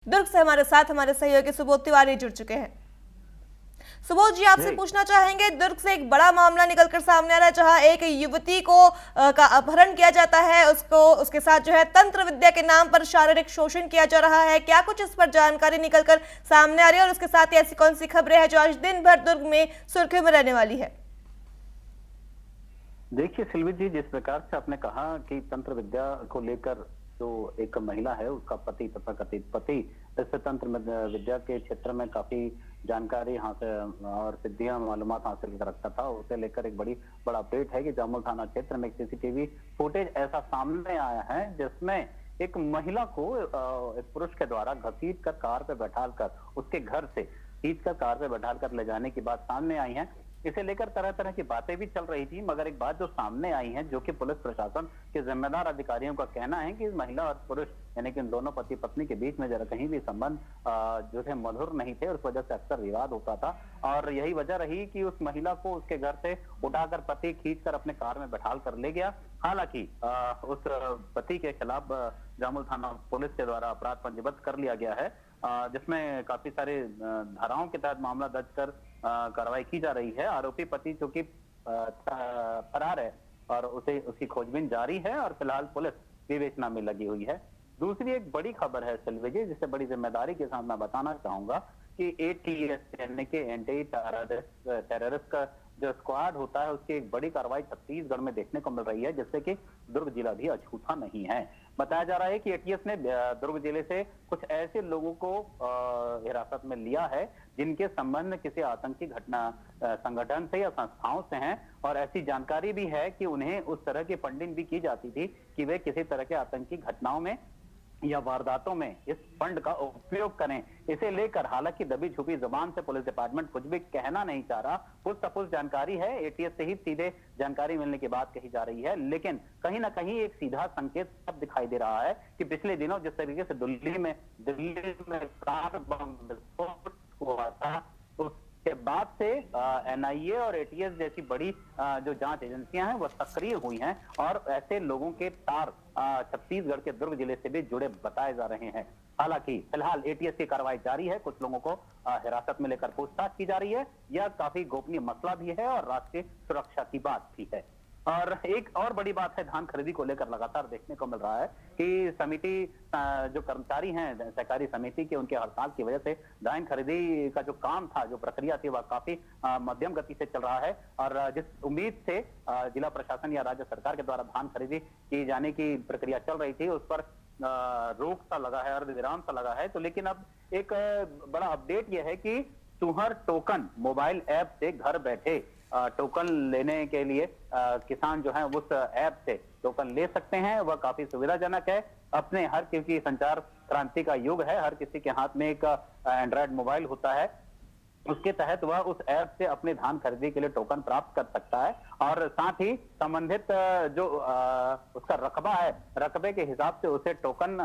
दुर्ग से हमारे साथ हमारे सहयोगी सुबोध तिवारी जुड़ चुके हैं। सुबोध जी, आपसे पूछना चाहेंगे, दुर्ग से एक बड़ा मामला निकलकर सामने आ रहा है जहां एक युवती को का अपहरण किया जाता है, उसके साथ जो है तंत्र विद्या के नाम पर शारीरिक शोषण किया जा रहा है। क्या कुछ इस पर जानकारी निकलकर सामने आ रही है और उसके साथ ही ऐसी कौन सी खबरें हैं जो आज दिन भर दुर्ग में सुर्खियों में रहने वाली है? देखिए सिल्वी जी, जिस प्रकार से आपने कहा कि तंत्र विद्या को लेकर जो एक महिला है उसका पति तथा कथित पति इस तंत्र विद्या के क्षेत्र में काफी जानकारी हासिल और सिद्धियां मालूमात हासिल कर रखता था, उसे लेकर एक बड़ा अपडेट है कि जामुल थाना क्षेत्र में एक सीसीटीवी फुटेज ऐसा सामने आया है जिसमें एक महिला को एक पुरुष के द्वारा घसीट कर कार पे बैठाल कर उसके घर से खींच कर कार पे बैठाल कर ले जाने की बात सामने आई है। इसे लेकर तरह तरह की बातें भी चल रही थी, मगर एक बात जो सामने आई है, जो कि पुलिस प्रशासन के जिम्मेदार अधिकारियों का कहना है कि इस महिला और पुरुष यानी कि इन दोनों पति पत्नी के बीच में जरा कहीं भी संबंध जो थे मधुर नहीं थे और उस वजह से अक्सर विवाद होता था और यही वजह रही कि उस महिला को उसके घर से उठाकर पति खींचकर अपने कार में बैठाल कर ले गया। हालांकि उस पति के खिलाफ जामुल थाना पुलिस के द्वारा अपराध पंजीबद्ध कर लिया गया है, जिसमें काफी सारे धाराओं के तहत मामला दर्ज कर कार्रवाई की जा रही है। आरोपी पति जो कि फरार है और उसकी खोजबीन जारी है और फिलहाल पुलिस विवेचना में लगी हुई है। दूसरी एक बड़ी खबर है सिल्वी जी, जिसे बड़ी जिम्मेदारी के साथ मैं बताना चाहूंगा कि एटीएस यानी कि एंटी टेररिस्ट का जो स्क्वाड होता है उसकी एक बड़ी कार्रवाई छत्तीसगढ़ में देखने को मिल रही है, जिससे कि दुर्ग जिला भी अछूता नहीं है। बताया जा रहा है कि एटीएस ने दुर्ग जिले से कुछ ऐसे लोगों को हिरासत में लिया है जिनके संबंध किसी आतंकी घटना संगठन से या संस्थाओं से हैं और ऐसी जानकारी भी है कि उन्हें उस तरह की फंडिंग भी की जाती थी कि वे किसी तरह के आतंकी घटनाओं में या वारदातों में इस फंड का उपयोग करें। इसे लेकर हालांकि दबी छुपी जुबान से पुलिस डिपार्टमेंट कुछ भी कहना नहीं चाह रहा, पुष्ट जानकारी है, एटीएस से ही सीधे जानकारी मिलने की बात कही जा रही है, लेकिन कहीं ना कहीं एक सीधा संकेत सब दिखाई दे रहा है कि पिछले दिनों जिस तरीके से दिल्ली में कार बम विस्फोट हुआ था उसके बाद से एनआईए और एटीएस जैसी बड़ी जो जांच एजेंसियां हैं वह सक्रिय हुई हैं और ऐसे लोगों के तार छत्तीसगढ़ के दुर्ग जिले से भी जुड़े बताए जा रहे हैं। हालांकि फिलहाल एटीएस की कार्रवाई जारी है, कुछ लोगों को हिरासत में लेकर पूछताछ की जा रही है। यह काफी गोपनीय मसला भी है और राष्ट्रीय सुरक्षा की बात भी है। और एक और बड़ी बात है, धान खरीदी को लेकर लगातार देखने को मिल रहा है कि समिति जो कर्मचारी हैं सहकारी समिति के, उनके हड़ताल की वजह से धान खरीदी का जो काम था, जो प्रक्रिया थी, वह काफी मध्यम गति से चल रहा है और जिस उम्मीद से जिला प्रशासन या राज्य सरकार के द्वारा धान खरीदी की जाने की प्रक्रिया चल रही थी उस पर रोक सा लगा है, अर्धविराम सा लगा है। तो लेकिन अब एक बड़ा अपडेट यह है कि तुहर टोकन मोबाइल ऐप से घर बैठे टोकन लेने के लिए किसान जो है उस ऐप से टोकन ले सकते हैं। वह काफी सुविधाजनक है। अपने हर किसी संचार क्रांति का युग है, हर किसी के हाथ में एक एंड्रॉयड मोबाइल होता है, उसके तहत वह उस ऐप से अपने धान खरीदी के लिए टोकन प्राप्त कर सकता है और साथ ही संबंधित जो उसका रकबा है, रकबे के हिसाब से उसे टोकन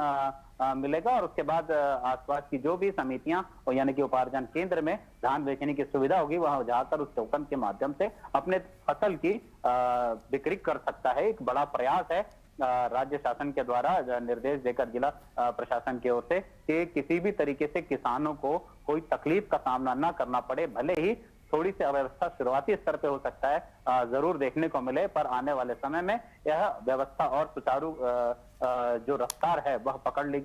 मिलेगा और उसके बाद आसपास की जो भी समितियां यानी कि उपार्जन केंद्र में धान बेचने की सुविधा होगी वहां जाकर उस टोकन के माध्यम से अपने फसल की बिक्री कर सकता है। एक बड़ा प्रयास है राज्य शासन के द्वारा निर्देश देकर जिला प्रशासन की ओर से कि किसी भी तरीके से किसानों को कोई तकलीफ का सामना ना करना पड़े। भले ही थोड़ी सी अव्यवस्था शुरुआती स्तर पे हो सकता है, जरूर देखने को मिले, पर आने वाले समय में यह व्यवस्था और सुचारू जो रफ्तार है वह पकड़ लेगी।